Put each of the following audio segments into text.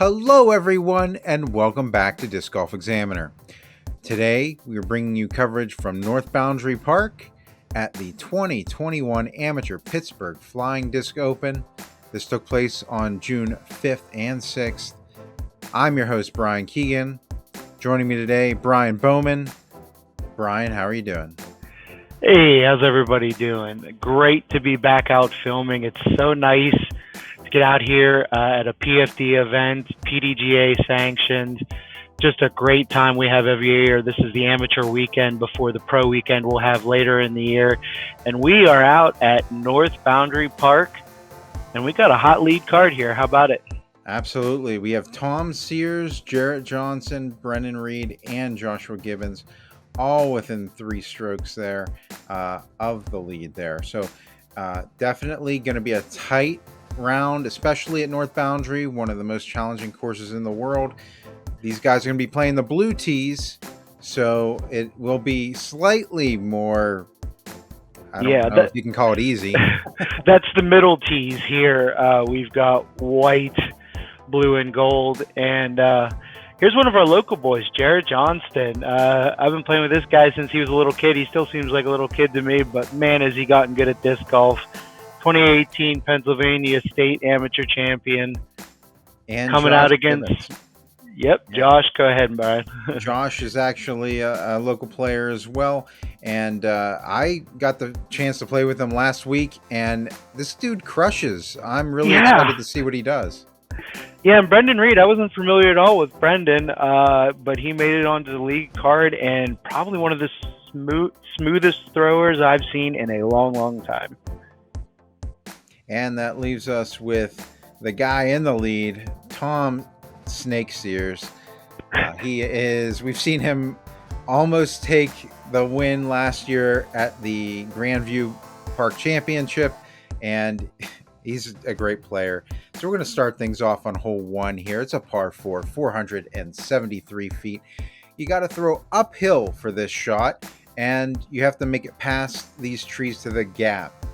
Hello, everyone, and welcome back to Disc Golf Examiner. Today, we are bringing you coverage from North Boundary Park at the 2021 Amateur Pittsburgh Flying Disc Open. This took place on June 5th and 6th. I'm your host, Bryan Keegan. Joining me today, Bryan Bowman. Bryan, how are you doing? Hey, how's everybody doing? Great to be back out filming. It's so nice to get out here at a PFD event, PDGA sanctioned. Just a great time we have every year. This is the amateur weekend before the pro weekend we'll have later in the year. And we are out at North Boundary Park, and we got a hot lead card here. How about it? Absolutely. We have Tom Sears, Jarrett Johnston, Brendan Reed, and Joshua Gibbons, all within 3 strokes there of the lead there. So definitely going to be a tight round, especially at North Boundary, one of the most challenging courses in the world. These guys are going to be playing the blue tees, so it will be slightly more, I don't know if you can call it easy. That's the middle tees here. We've got white, blue, and gold. And here's one of our local boys, Jarrett Johnston. I've been playing with this guy since he was a little kid. He still seems like a little kid to me, but man, has he gotten good at disc golf. 2018 Pennsylvania State Amateur Champion. And coming Josh out against... Gibbons. Yep, Josh, go ahead, Bryan. Josh is actually a local player as well, and I got the chance to play with him last week, and this dude crushes. I'm really excited to see what he does. Yeah, and Brendan Reed, I wasn't familiar at all with Brendan, but he made it onto the league card, and probably one of the smoothest throwers I've seen in a long, long time. And that leaves us with the guy in the lead, Tom Snake Sears. We've seen him almost take the win last year at the Grandview Park Championship, and he's a great player. So we're going to start things off on hole 1 here. It's a par 4, 473 feet. You got to throw uphill for this shot, and you have to make it past these trees to the gap.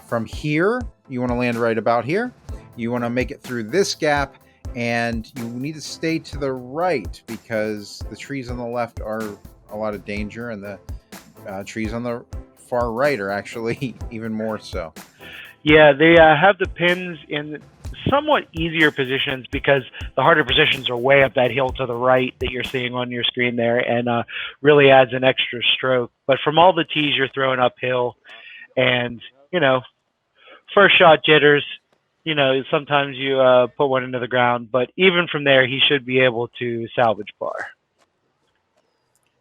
From here, you want to land right about here. You want to make it through this gap, and you need to stay to the right because the trees on the left are a lot of danger, and the trees on the far right are actually even more so. Yeah, they have the pins in somewhat easier positions because the harder positions are way up that hill to the right that you're seeing on your screen there, and really adds an extra stroke. But from all the tees you're throwing uphill, and, first shot jitters, sometimes you put one into the ground, but even from there, he should be able to salvage par.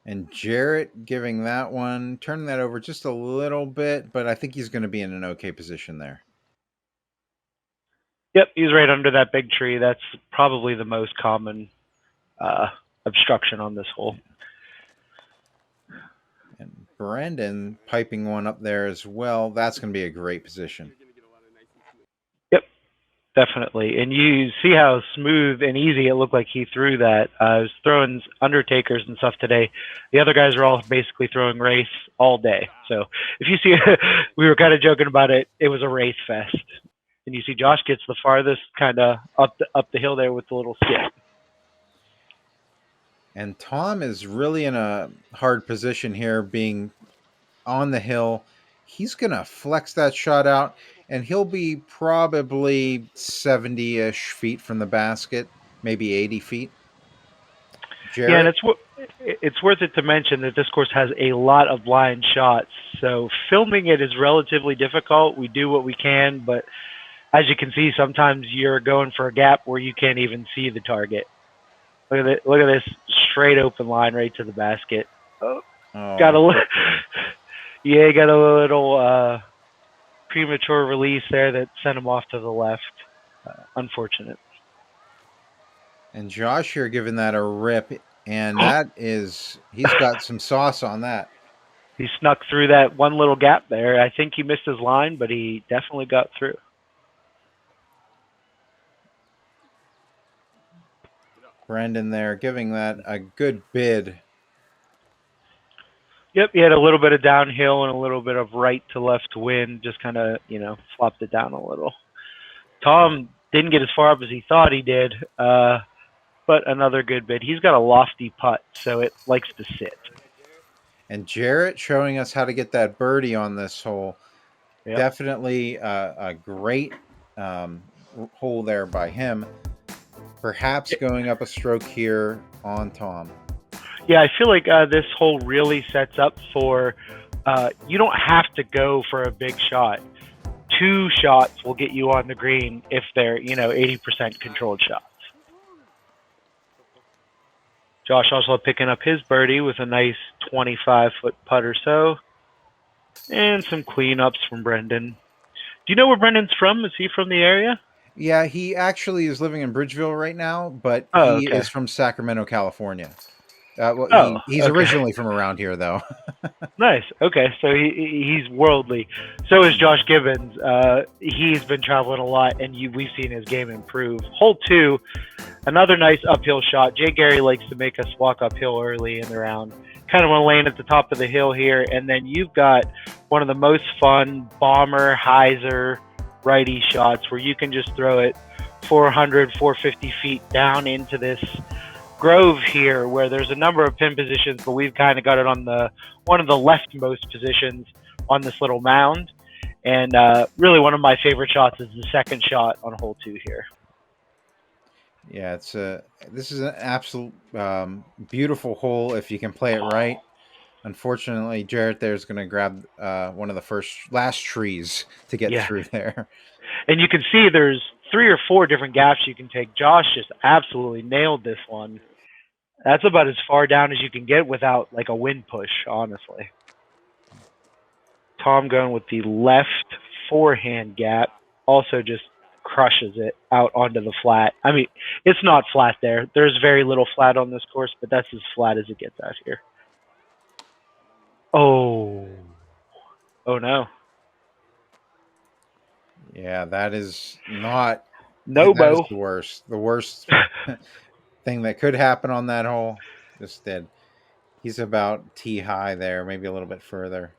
And Jarrett giving that one, turning that over just a little bit, but I think he's going to be in an okay position there. Yep, he's right under that big tree. That's probably the most common obstruction on this hole. And Brendan piping one up there as well. That's going to be a great position. Definitely. And you see how smooth and easy it looked like he threw that. I was throwing undertakers and stuff today. The other guys are all basically throwing race all day. So if you see, we were kind of joking about it. It was a race fest. And you see Josh gets the farthest kind of up the hill there with the little skip. And Tom is really in a hard position here, being on the hill. He's going to flex that shot out, and he'll be probably 70-ish feet from the basket, maybe 80 feet. Jarrett? Yeah, and it's worth it to mention that this course has a lot of blind shots, so filming it is relatively difficult. We do what we can, but as you can see, sometimes you're going for a gap where you can't even see the target. Look at this straight open line right to the basket. Got a little premature release there that sent him off to the left. Unfortunate. And Josh here giving that a rip, and he's got some sauce on that. He snuck through that one little gap there. I think he missed his line, but he definitely got through. Brendan there giving that a good bid. Yep, he had a little bit of downhill and a little bit of right to left wind, just kind of, flopped it down a little. Tom Didn't get as far up as he thought he did, but another good bit. He's got a lofty putt, so it likes to sit. And Jarrett showing us how to get that birdie on this hole. Yep. Definitely a great hole there by him. Perhaps going up a stroke here on Tom. Yeah, I feel like this hole really sets up for you don't have to go for a big shot. 2 shots will get you on the green if they're 80% controlled shots. Josh also picking up his birdie with a nice 25-foot putt or so, and some cleanups from Brendan. Do you know where Brendan's from? Is he from the area? Yeah, he actually is living in Bridgeville right now, but Oh, he okay. is from Sacramento, California. He's Okay. originally from around here, though. Nice. Okay, so he's worldly. So is Josh Gibbons. He's been traveling a lot, and we've seen his game improve. Hole 2, another nice uphill shot. Jay Gary likes to make us walk uphill early in the round. Kind of want to land at the top of the hill here, and then you've got one of the most fun bomber, hyzer, righty shots where you can just throw it 400, 450 feet down into this grove here where there's a number of pin positions, but we've kind of got it on one of the leftmost positions on this little mound. And really one of my favorite shots is the second shot on hole 2 here. Yeah, this is an absolute beautiful hole if you can play it right. Unfortunately, Jarrett there's going to grab one of the last trees to get through there. And you can see there's 3 or 4 different gaps you can take. Josh just absolutely nailed this one. That's about as far down as you can get without like a wind push, honestly. Tom going with the left forehand gap also just crushes it out onto the flat. I mean, it's not flat there. There's very little flat on this course, but that's as flat as it gets out here. Oh no. Yeah, that is not no that is bow. the worst. The worst thing that could happen on that hole just did. He's about tee high there, maybe a little bit further.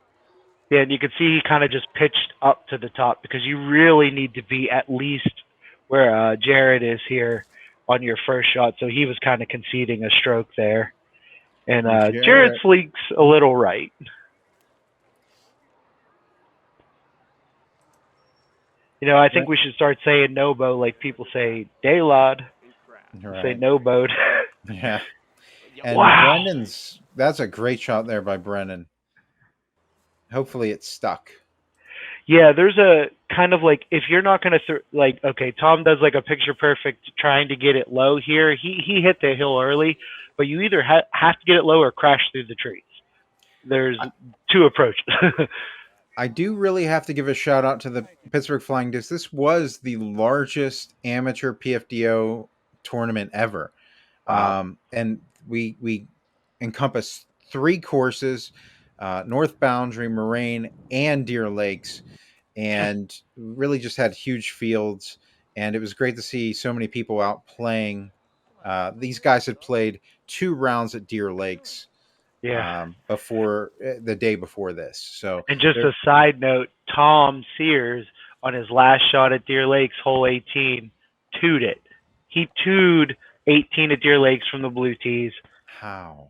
Yeah, and you can see he kind of just pitched up to the top because you really need to be at least where Jarrett is here on your first shot. So he was kind of conceding a stroke there. And Jarrett's leaks a little right. I think we should start saying no bow like people say Daylod. Right. Say no boat. Yeah. And wow. That's a great shot there by Brennan. Hopefully it's stuck. Yeah, there's a kind of like, if you're not going to, okay, Tom does like a picture perfect trying to get it low here. He hit the hill early, but you either have to get it low or crash through the trees. There's 2 approaches. I do really have to give a shout out to the Pittsburgh Flying Disc. This was the largest amateur PFDO tournament ever. Wow. And we encompass 3 courses, North Boundary, Moraine, and Deer Lakes, and really just had huge fields. And it was great to see so many people out playing. These guys had played 2 rounds at Deer Lakes. Yeah. Before the day before this. So, and just a side note, Tom Sears on his last shot at Deer Lakes, hole 18, twoed it. He twoed 18 at Deer Lakes from the blue tees. How?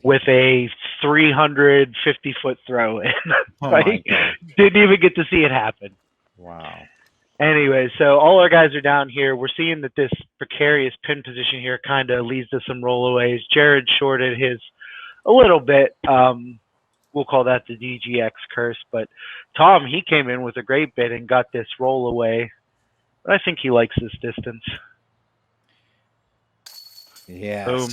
With a 350-foot throw in. Oh my God. Didn't even get to see it happen. Wow. Anyway, so all our guys are down here. We're seeing that this precarious pin position here kind of leads to some rollaways. Jared shorted his a little bit. We'll call that the DGX curse. But Tom, he came in with a great bit and got this roll away. But I think he likes this distance. Yes. Boom.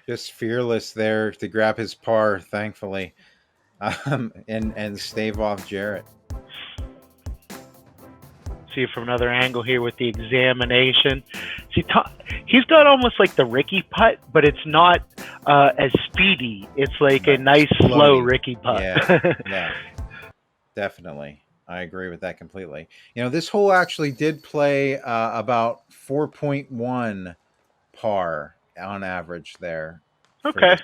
Just fearless there to grab his par, thankfully, and stave off Jarrett. See it from another angle here with the examination. See, he's got almost like the Ricky putt, but it's not as speedy. It's like a nice, slow Ricky putt. Yeah, definitely. I agree with that completely. This hole actually did play about 4.1 par on average there. Okay.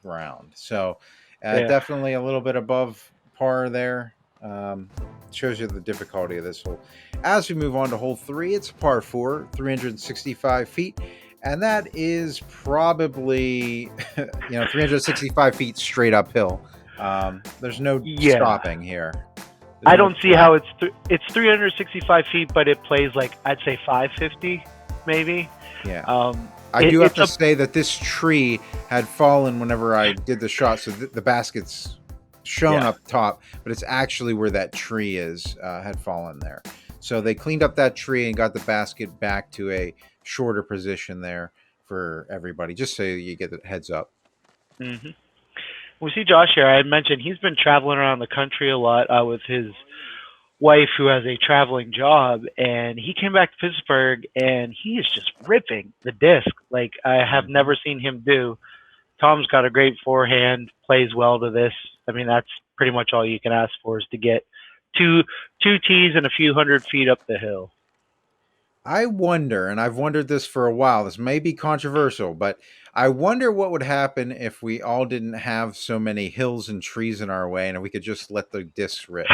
Round. So definitely a little bit above par there. Shows you the difficulty of this hole. As we move on to hole 3, it's a par 4, 365 feet. And that is probably, 365 feet straight uphill. There's no stopping here. I don't see how it's 365 feet, but it plays like, I'd say 550, maybe. Yeah. I do have to say that this tree had fallen whenever I did the shot, so the basket's shown up top, but it's actually where that tree is, had fallen there. So they cleaned up that tree and got the basket back to a shorter position there for everybody, just so you get the heads up. Mm-hmm. We see Josh here. I had mentioned he's been traveling around the country a lot with his wife, who has a traveling job, and he came back to Pittsburgh and he is just ripping the disc like I have never seen him do. Tom's got a great forehand, plays well to this. I mean, that's pretty much all you can ask for, is to get two tees and a few hundred feet up the hill. I wonder, and I've wondered this for a while, this may be controversial, but I wonder what would happen if we all didn't have so many hills and trees in our way and we could just let the discs rip.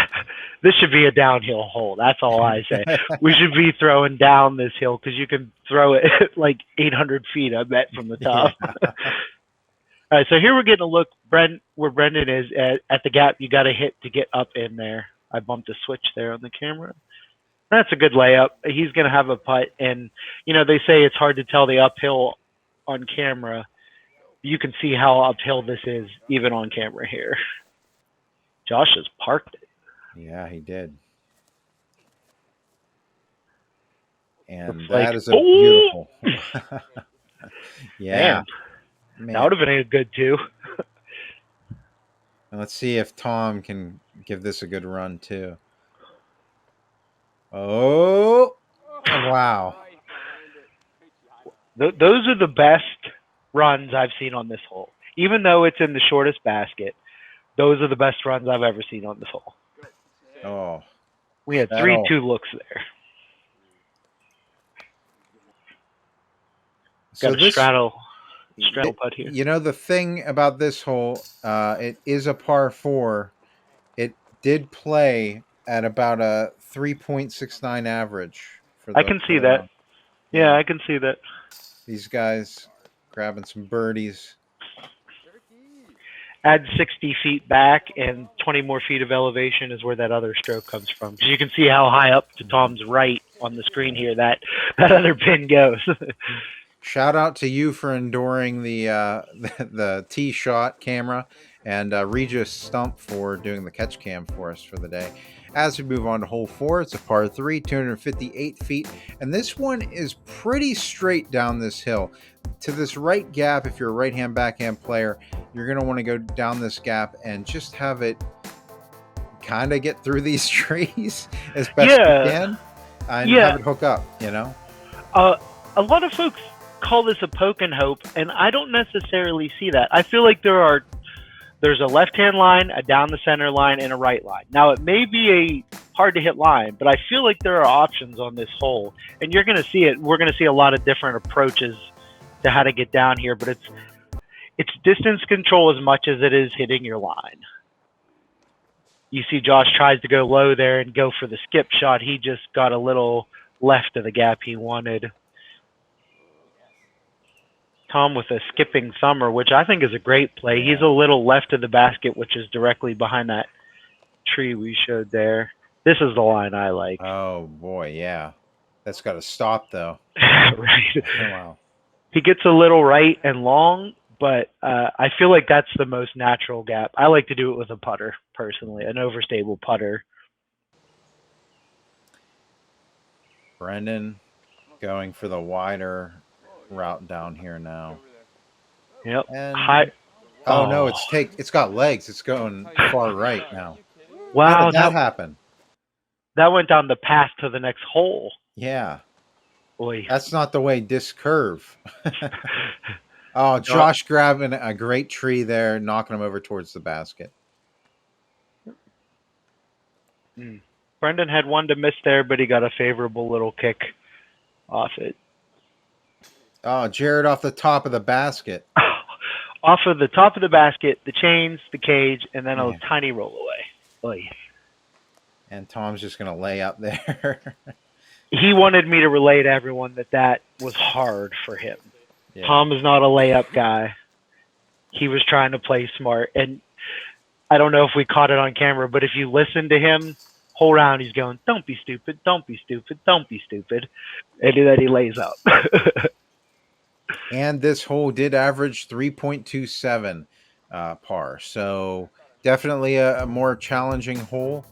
This should be a downhill hole. That's all I say. We should be throwing down this hill because you can throw it like 800 feet, I bet, from the top. Yeah. All right, so here we're getting a look, where Brendan is at the gap. You got to hit to get up in there. I bumped a switch there on the camera. That's a good layup. He's going to have a putt, and they say it's hard to tell the uphill on camera. You can see how uphill this is even on camera here. Josh has parked it. Yeah, he did. And that is a beautiful. Yeah. Man. That would have been a good two. And let's see if Tom can give this a good run too. Oh, wow. Those are the best runs I've seen on this hole. Even though it's in the shortest basket, those are the best runs I've ever seen on this hole. Oh. We had 3-2 looks there. So got a straddle putt here. The thing about this hole, it is a par 4. It did play at about a 3.69 average. I can see that. Round. Yeah, I can see that. These guys grabbing some birdies. Add 60 feet back and 20 more feet of elevation is where that other stroke comes from. Because you can see how high up to Tom's right on the screen here that other pin goes. Shout out to you for enduring the tee shot camera, and Regis Stump for doing the catch cam for us for the day. As we move on to hole 4, it's a par 3, 258 feet, and this one is pretty straight down this hill. To this right gap, if you're a right-hand backhand player, you're going to want to go down this gap and just have it kind of get through these trees as best you can and have it hook up, A lot of folks call this a poke and hope, and I don't necessarily see that. I feel like there's a left-hand line, a down the center line, and a right line. Now, it may be a hard-to-hit line, but I feel like there are options on this hole, and you're going to see it. We're going to see a lot of different approaches to how to get down here, but it's distance control as much as it is hitting your line. You see Josh tries to go low there and go for the skip shot. He just got a little left of the gap he wanted. Tom with a skipping thumber, which I think is a great play. He's a little left of the basket, which is directly behind that tree we showed there. This is the line I like. Oh, boy, yeah. That's got to stop, though. Right. Oh, wow. He gets a little right and long, but I feel like that's the most natural gap. I like to do it with a putter, personally, an overstable putter. Brendan going for the wider route down here now. Yep. And no, it's got legs. It's going far right now. Wow, how did that happen? That went down the path to the next hole. Yeah. Boy. That's not the way disc curve. Oh, Josh grabbing a great tree there, knocking him over towards the basket. Brendan had one to miss there, but he got a favorable little kick off it. Oh, Jarrett off the top of the basket. Off of the top of the basket, the chains, the cage, and then a tiny roll away. Oy. And Tom's just going to lay up there. He wanted me to relay to everyone that was hard for him. Yeah. Tom is not a layup guy. He was trying to play smart. And I don't know if we caught it on camera, but if you listen to him, whole round he's going, don't be stupid, don't be stupid, don't be stupid. And then he lays up. And this hole did average 3.27 par. So definitely a more challenging hole.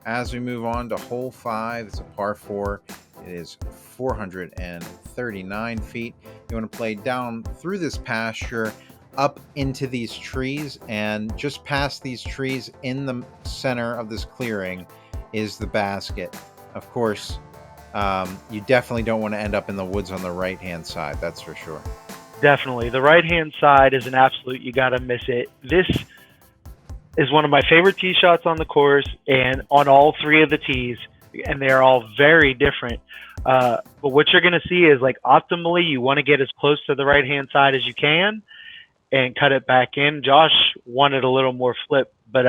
As we move on to hole 5, it's a par 4. It is 439 feet. You want to play down through this pasture, up into these trees, and just past these trees in the center of this clearing is the basket. Of course, you definitely don't want to end up in the woods on the right-hand side. That's for sure. Definitely. The right-hand side is an absolute, you got to miss it. This is one of my favorite tee shots on the course and on all 3 of the tees, and they're all very different. But what you're going to see is, like, optimally, you want to get as close to the right-hand side as you can and cut it back in. Josh wanted a little more flip, but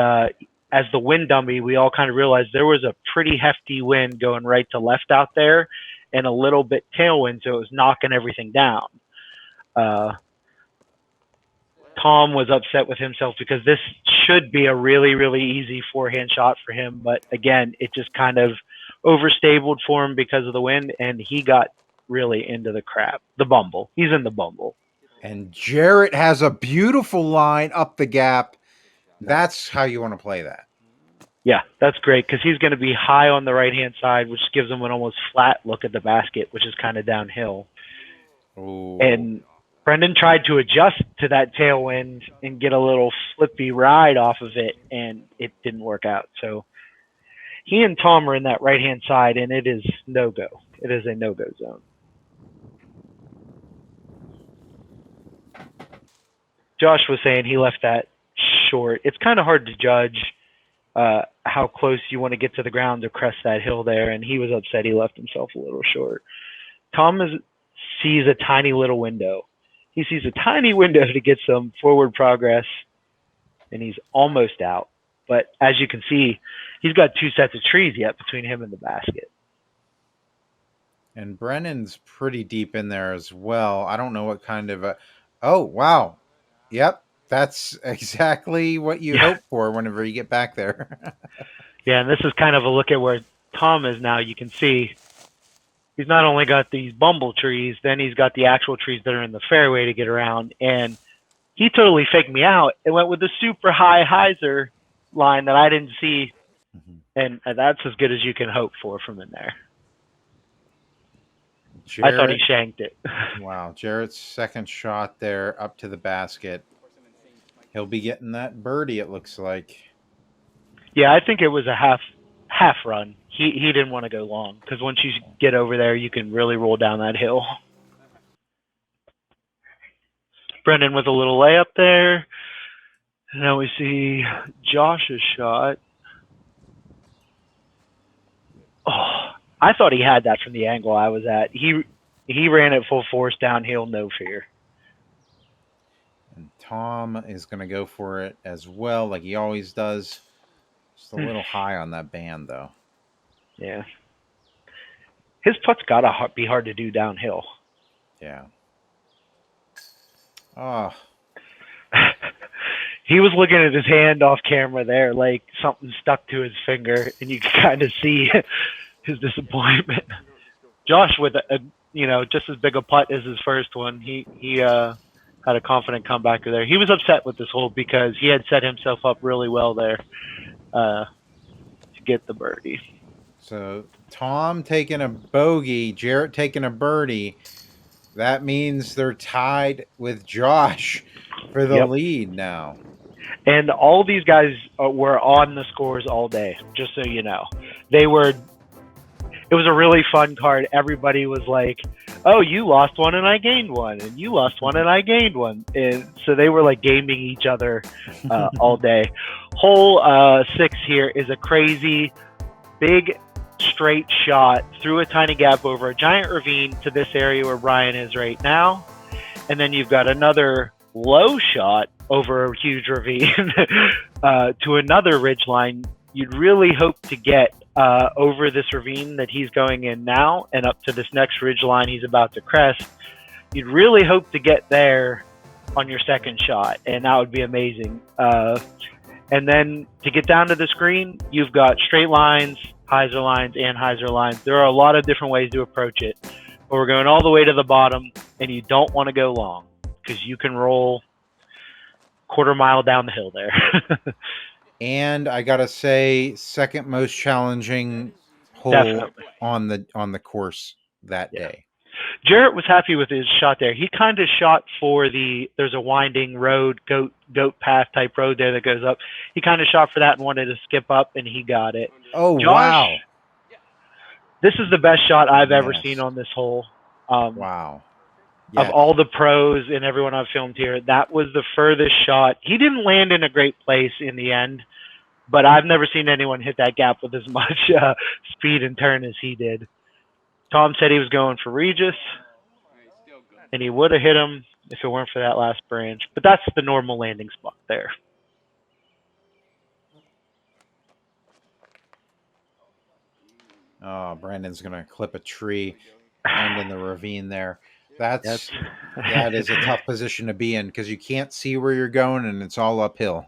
as the wind dummy, we all kind of realized there was a pretty hefty wind going right to left out there and a little bit tailwind, so it was knocking everything down. Tom was upset with himself because this should be a really, really easy forehand shot for him. But again, it just kind of overstabled for him because of the wind, and he got really into the crap. The bumble. He's in the bumble. And Jarrett has a beautiful line up the gap. That's how you want to play that. Yeah, that's great because he's going to be high on the right-hand side, which gives him an almost flat look at the basket, which is kind of downhill. Ooh. And Brendan tried to adjust to that tailwind and get a little flippy ride off of it, and it didn't work out. So he and Tom are in that right-hand side, and it is no-go. It is a no-go zone. Josh was saying he left that short. It's kind of hard to judge how close you want to get to the ground to crest that hill there, and he was upset he left himself a little short. Tom sees a tiny little window. He sees a tiny window to get some forward progress, and he's almost out. But as you can see, he's got 2 sets of trees yet between him and the basket. And Brennan's pretty deep in there as well. I don't know what kind of oh, wow. Yep, that's exactly what you hope for whenever you get back there. Yeah, and this is kind of a look at where Tom is now. You can see he's not only got these bumble trees, then he's got the actual trees that are in the fairway to get around. And he totally faked me out and went with the super high hyzer line that I didn't see. And that's as good as you can hope for from in there. Jarrett, I thought he shanked it. Wow. Jarrett's second shot there up to the basket. He'll be getting that birdie, it looks like. Yeah, I think it was a half run. He didn't want to go long because once you get over there, you can really roll down that hill. Brendan with a little layup there. And now we see Josh's shot. Oh, I thought he had that from the angle I was at. He ran at full force downhill, no fear. And Tom is going to go for it as well, like he always does. Just a little high on that band, though. Yeah. His putt's got to be hard to do downhill. Yeah. Oh. He was looking at his hand off camera there, like something stuck to his finger, and you could kind of see his disappointment. Josh with just as big a putt as his first one. He had a confident comebacker there. He was upset with this hole because he had set himself up really well there to get the birdie. So Tom taking a bogey, Jarrett taking a birdie. That means they're tied with Josh for the lead now. And all these guys were on the scores all day, just so you know. It was a really fun card. Everybody was like, oh, you lost one and I gained one, and you lost one and I gained one. And so they were like gaming each other all day. Hole 6 here is a crazy, big, straight shot through a tiny gap over a giant ravine to this area where Bryan is right now. And then you've got another low shot over a huge ravine to another ridge line. You'd really hope to get over this ravine that he's going in now and up to this next ridge line he's about to crest. You'd really hope to get there on your second shot, and that would be amazing. And then to get down to the screen, you've got straight lines, hyzer lines, and hyzer lines. There are a lot of different ways to approach it, but we're going all the way to the bottom, and you don't want to go long because you can roll quarter mile down the hill there. And I gotta say, second most challenging hole Definitely. on the course that day. Jarrett was happy with his shot there. He kind of shot for there's a winding road, goat path type road there that goes up. He kind of shot for that and wanted to skip up, and he got it. Oh, Josh, wow. This is the best shot I've ever seen on this hole. Wow. Yes. Of all the pros and everyone I've filmed here, that was the furthest shot. He didn't land in a great place in the end, but I've never seen anyone hit that gap with as much speed and turn as he did. Tom said he was going for Regis, and he would have hit him if it weren't for that last branch. But that's the normal landing spot there. Oh, Brandon's going to clip a tree and in the ravine there. That is a tough position to be in because you can't see where you're going and it's all uphill.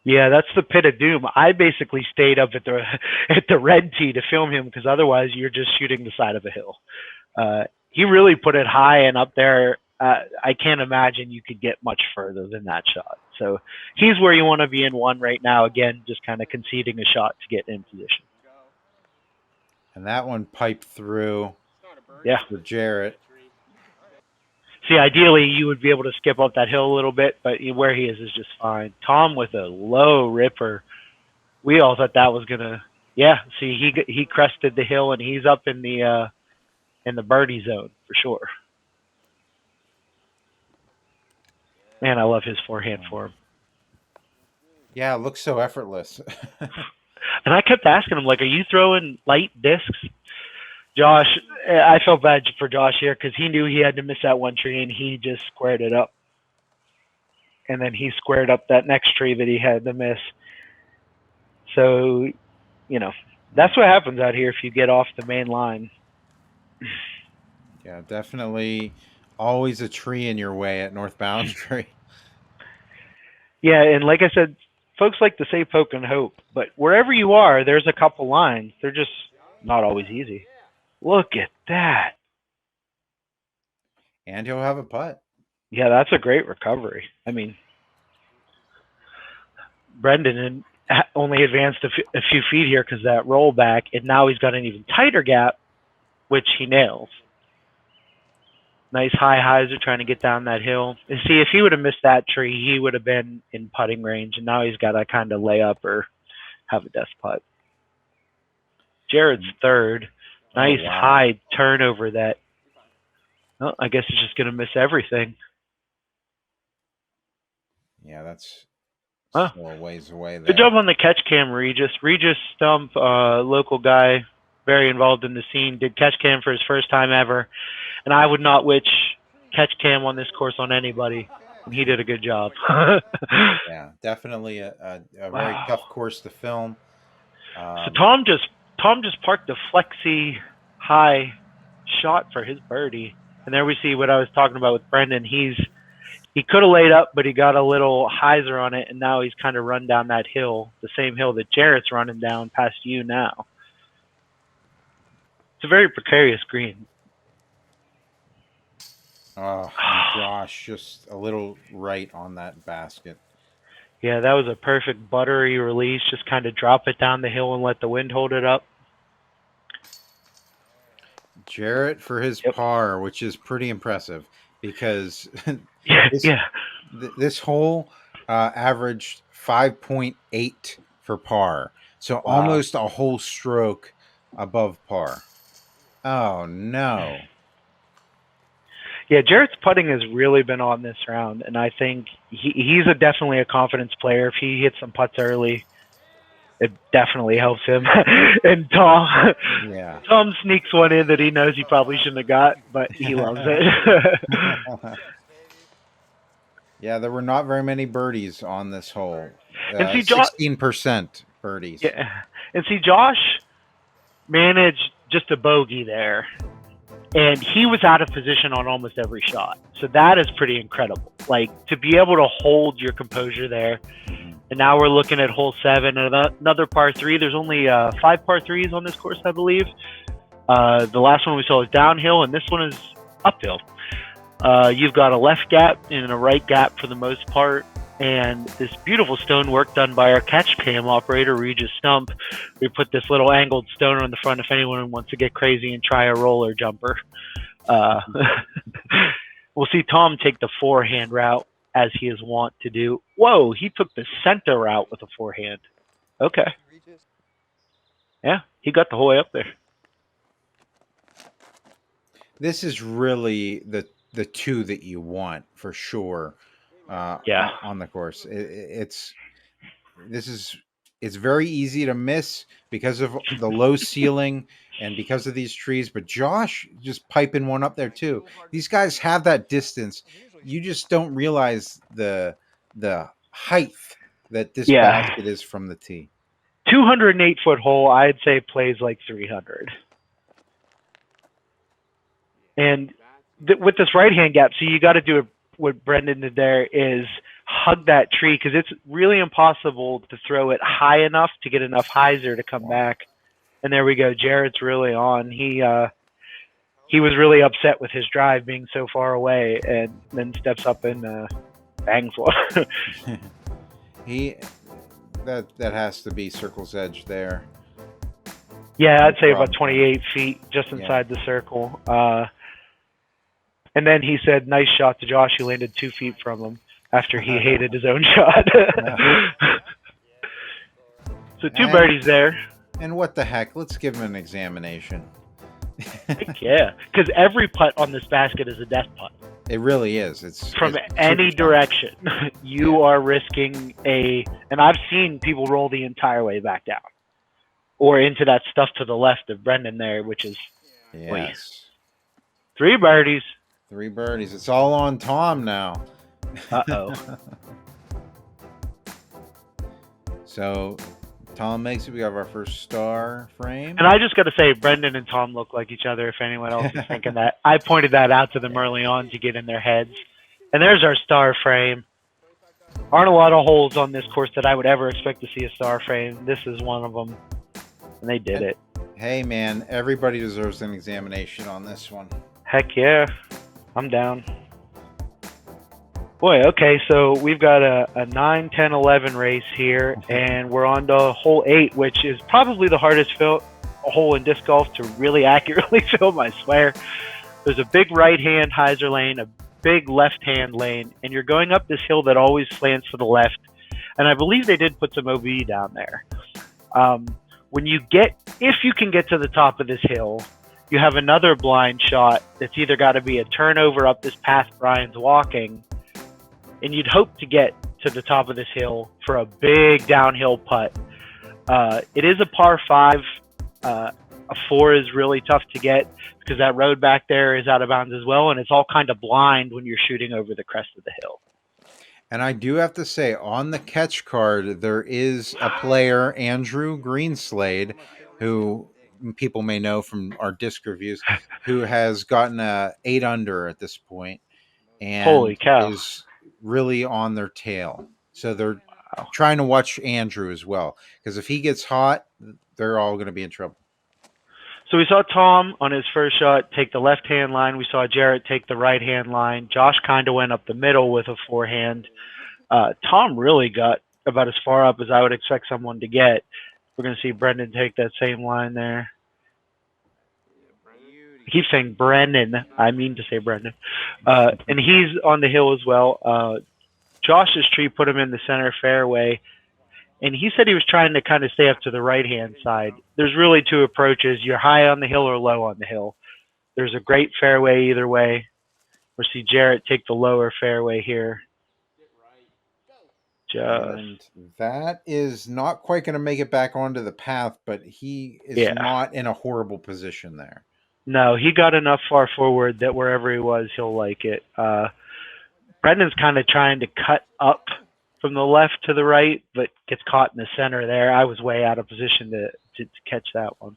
Yeah, that's the pit of doom. I basically stayed up at the red tee to film him because otherwise you're just shooting the side of a hill. He really put it high and up there. I can't imagine you could get much further than that shot. So he's where you want to be in one right now. Again, just kind of conceding a shot to get in position. And that one piped through for Jarrett. See, ideally, you would be able to skip up that hill a little bit, but where he is just fine. Tom with a low ripper. We all thought that was gonna. Yeah, see, he crested the hill and he's up in the birdie zone for sure. Man, I love his forehand form. Yeah, it looks so effortless. And I kept asking him, like, are you throwing light discs? Josh, I felt bad for Josh here because he knew he had to miss that one tree and he just squared it up. And then he squared up that next tree that he had to miss. So, that's what happens out here if you get off the main line. Yeah, definitely always a tree in your way at North Boundary. Yeah, and like I said, folks like to say poke and hope, but wherever you are, there's a couple lines. They're just not always easy. Look at that. And he'll have a putt. Yeah, that's a great recovery. I mean, Brendan only advanced a few feet here because that rollback, and now he's got an even tighter gap, which he nails. Nice high hyzer trying to get down that hill. And see, if he would have missed that tree, he would have been in putting range, and now he's got to kind of lay up or have a death putt. Jarrett's third. Nice high turnover that, well, I guess he's just going to miss everything. Yeah, that's still a ways away there. Good job on the catch cam, Regis. Regis Stump, local guy, very involved in the scene, did catch cam for his first time ever. And I would not wish catch cam on this course on anybody. And he did a good job. Yeah, definitely a very tough course to film. So Tom just parked a flexi high shot for his birdie. And there we see what I was talking about with Brendan. He could have laid up, but he got a little hyzer on it, and now he's kind of run down that hill, the same hill that Jarrett's running down past you now. It's a very precarious green. Oh, Josh, just a little right on that basket. Yeah, that was a perfect buttery release. Just kind of drop it down the hill and let the wind hold it up. Jarrett for his par, which is pretty impressive because this hole averaged 5.8 for par. So almost a whole stroke above par. Oh, no. Yeah, Jarrett's putting has really been on this round, and I think he's definitely a confidence player. If he hits some putts early, it definitely helps him. And Tom sneaks one in that he knows he probably shouldn't have got, but he loves it. Yeah, there were not very many birdies on this hole. And see, 16% birdies. Yeah, and see, Josh managed just a bogey there. And he was out of position on almost every shot. So that is pretty incredible. Like, to be able to hold your composure there. And now we're looking at hole 7, another par 3. There's only 5 par 3s on this course, I believe. The last one we saw was downhill, and this one is uphill. You've got a left gap and a right gap for the most part. And this beautiful stonework done by our catch cam operator, Regis Stump. We put this little angled stone on the front if anyone wants to get crazy and try a roller jumper. We'll see Tom take the forehand route as he is wont to do. Whoa, he took the center route with a forehand. Okay. Yeah, he got the whole way up there. This is really the 2 that you want for sure. On the course. It's very easy to miss because of the low ceiling and because of these trees, but Josh just piping one up there too. These guys have that distance. You just don't realize the height that this basket is from the tee. 208-foot hole, I'd say plays like 300. And with this right-hand gap, so you got to do what Brendan did there is hug that tree, because it's really impossible to throw it high enough to get enough hyzer to come back. And there we go. Jarrett's really on. He was really upset with his drive being so far away, and then steps up and bangs one. That has to be circle's edge there. Yeah, I'd say about 28 feet just inside the circle. And then he said, nice shot to Josh, who landed 2 feet from him after he hated his own shot. So 2 birdies there. And what the heck? Let's give him an examination. Yeah, because every putt on this basket is a death putt. It really is. It's from any direction. You are risking and I've seen people roll the entire way back down. Or into that stuff to the left of Brendan there, which is 3 birdies. 3 birdies. It's all on Tom now. Uh-oh. So Tom makes it. We have our first star frame. And I just got to say, Brendan and Tom look like each other, if anyone else is thinking that. I pointed that out to them early on to get in their heads. And there's our star frame. Aren't a lot of holes on this course that I would ever expect to see a star frame. This is one of them. And they did it. Hey, man, everybody deserves an examination on this one. Heck yeah. I'm down. Boy, okay, so we've got a 9, 10, 11 race here, and we're on to hole 8, which is probably the hardest hole in disc golf to really accurately film, I swear. There's a big right-hand hyzer lane, a big left-hand lane, and you're going up this hill that always slants to the left, and I believe they did put some OB down there. If you can get to the top of this hill, you have another blind shot that's either got to be a turnover up this path Bryan's walking, and you'd hope to get to the top of this hill for a big downhill putt. It is a par 5. A 4 is really tough to get because that road back there is out of bounds as well, and it's all kind of blind when you're shooting over the crest of the hill. And I do have to say, on the catch card, there is a player, Andrew Greenslade, who people may know from our disc reviews, who has gotten a 8 under at this point, and holy cow, is really on their tail. So they're trying to watch Andrew as well, because if he gets hot, they're all going to be in trouble. So we saw Tom on his first shot take the left-hand line. We saw Jarrett take the right-hand line. Josh kind of went up the middle with a forehand. Tom really got about as far up as I would expect someone to get. We're going to see Brendan take that same line there. I keep saying Brendan. I mean to say Brendan. And he's on the hill as well. Josh's tree put him in the center fairway. And he said he was trying to kind of stay up to the right-hand side. There's really 2 approaches. You're high on the hill or low on the hill. There's a great fairway either way. We'll see Jarrett take the lower fairway here. And that is not quite going to make it back onto the path, but he is not in a horrible position there. No, he got enough far forward that wherever he was, he'll like it. Brendan's kind of trying to cut up from the left to the right, but gets caught in the center there. I was way out of position to catch that one.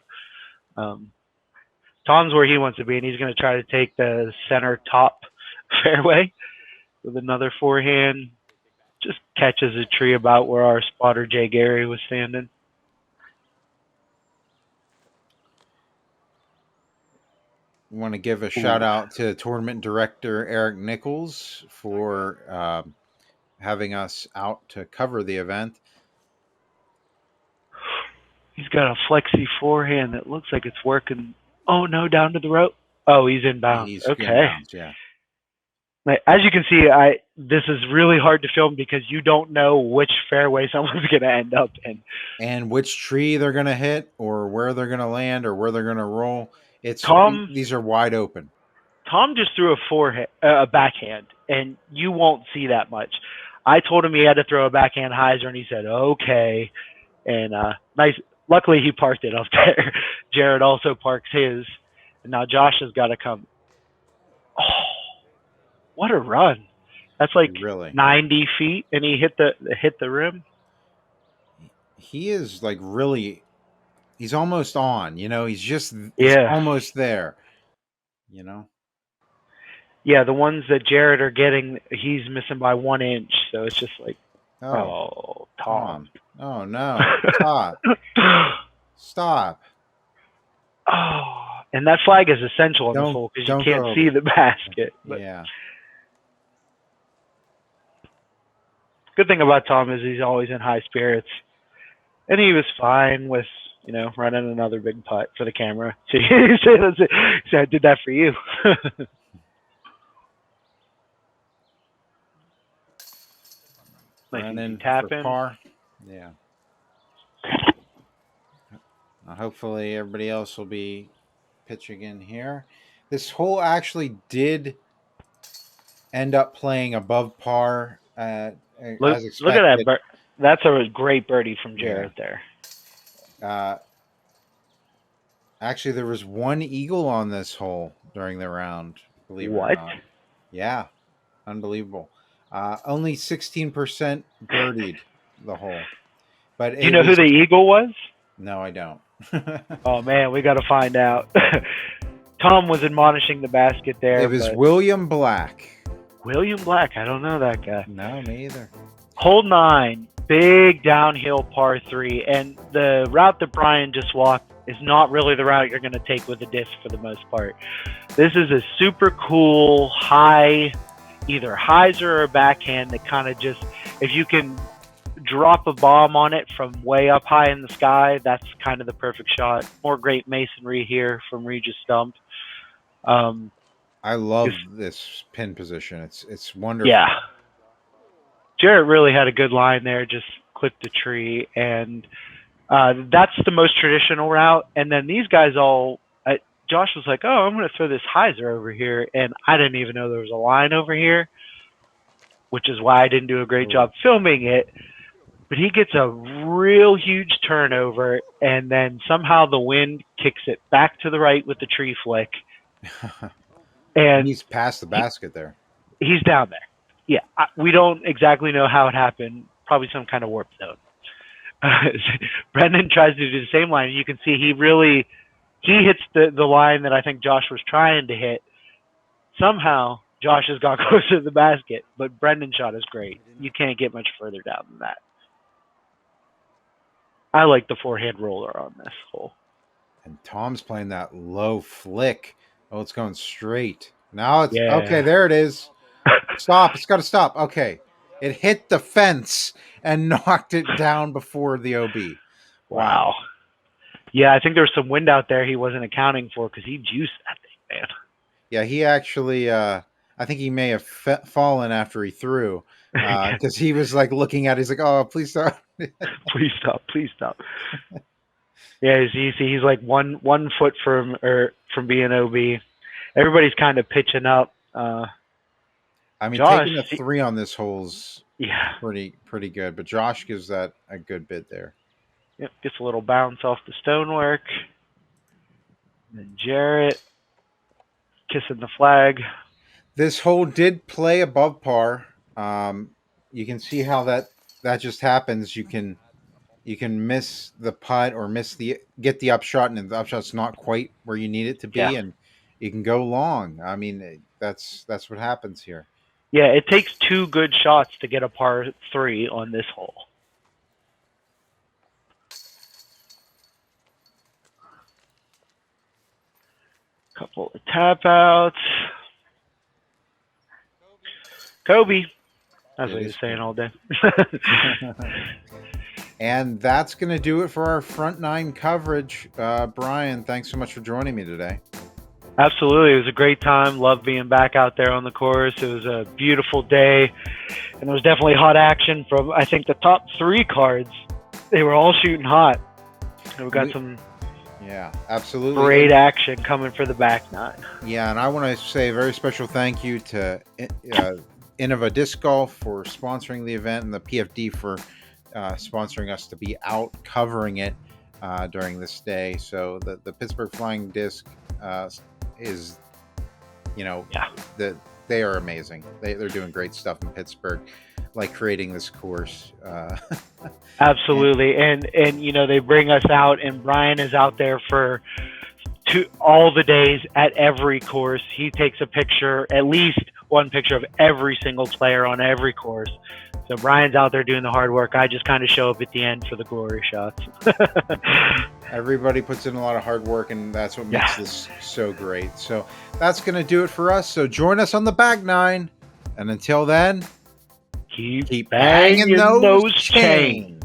Tom's where he wants to be, and he's going to try to take the center top fairway with another forehand. Just catches a tree about where our spotter Jay Gary was standing. Want to give a shout out to tournament director Eric Nichols for having us out to cover the event. He's got a flexi forehand that looks like it's working. Oh no, down to the rope. Oh, he's inbounds. He's okay. inbounds, yeah. As you can see, this is really hard to film because you don't know which fairway someone's going to end up in, and which tree they're going to hit, or where they're going to land, or where they're going to roll. These are wide open. Tom just threw a backhand, and you won't see that much. I told him he had to throw a backhand hyzer, and he said okay. And nice. Luckily, he parked it up there. Jarrett also parks his, and now Josh has got to come. Oh, what a run! That's like really 90 feet, and he hit the rim. He is like really. He's almost on. He's almost there. Yeah, the ones that Jarrett are getting, he's missing by 1 inch. So it's just like, oh Tom. Oh no! Stop! Stop! Oh, and that flag is essential in this hole because you can't see the basket. But yeah. Good thing about Tom is he's always in high spirits, and he was fine with running another big putt for the camera. So he said, "I did that for you." Running tap for in. par. Yeah. Hopefully everybody else will be pitching in here. This hole actually did end up playing above par. As expected. Look at that. That's a great birdie from Jarrett there. Actually, there was one eagle on this hole during the round. Believe it or not. Yeah. Unbelievable. Only 16% birdied the hole. But you know who the eagle was? No, I don't. Oh man, we got to find out. Tom was admonishing the basket there. It was William Black. William Black, I don't know that guy. No, me either. Hole 9, big downhill par 3, and the route that Bryan just walked is not really the route you're going to take with a disc for the most part. This is a super cool high, either hyzer or a backhand that kind of just, if you can drop a bomb on it from way up high in the sky, that's kind of the perfect shot. More great masonry here from Regis Stump. I love this pin position. It's wonderful. Yeah. Jarrett really had a good line there, just clipped a tree, and that's the most traditional route. And then these guys Josh was like, oh, I'm going to throw this hyzer over here, and I didn't even know there was a line over here, which is why I didn't do a great job filming it. But he gets a real huge turnover, and then somehow the wind kicks it back to the right with the tree flick. And he's past the basket there. He's down there. Yeah, we don't exactly know how it happened. Probably some kind of warp zone. Brendan tries to do the same line. You can see he hits the line that I think Josh was trying to hit. Somehow, Josh has got closer to the basket, but Brendan's shot is great. You can't get much further down than that. I like the forehand roller on this hole. And Tom's playing that low flick. Oh, it's going straight. Now it's okay. There it is. Stop. It's got to stop. Okay. It hit the fence and knocked it down before the OB. Wow. Yeah, I think there was some wind out there he wasn't accounting for because he juiced that thing, man. Yeah, he actually, I think he may have fallen after he threw because he was like looking at it. He's like, oh, please stop. Please stop. Please stop. Yeah, you see, he's like one foot from being OB. Everybody's kind of pitching up. I mean, Josh, taking a 3 on this hole's pretty good, but Josh gives that a good bit there. Yep, gets a little bounce off the stonework. And Jarrett kissing the flag. This hole did play above par. You can see how that just happens. You can you can miss the putt or get the upshot, and the upshot's not quite where you need it to be, Yeah. and you can go long. I mean, that's what happens here. Yeah, it takes 2 good shots to get a par 3 on this hole. Couple of tap outs. Kobe. That's what he was saying all day. And that's going to do it for our front 9 coverage. Bryan, thanks so much for joining me today. Absolutely. It was a great time. Loved being back out there on the course. It was a beautiful day. And there was definitely hot action from, I think, the top 3 cards. They were all shooting hot. And we got some absolutely great action coming for the back 9. Yeah, and I want to say a very special thank you to Innova Disc Golf for sponsoring the event, and the PFD for sponsoring us to be out covering it during this day. So the Pittsburgh Flying Disc is, they are amazing. They're doing great stuff in Pittsburgh, like creating this course. Absolutely, and they bring us out, and Bryan is out there for all the days at every course. He takes a picture, at least one picture of every single player on every course. So Bryan's out there doing the hard work. I just kind of show up at the end for the glory shots. Everybody puts in a lot of hard work, and that's what makes this so great. So that's going to do it for us. So join us on the back 9. And until then, keep banging those chains.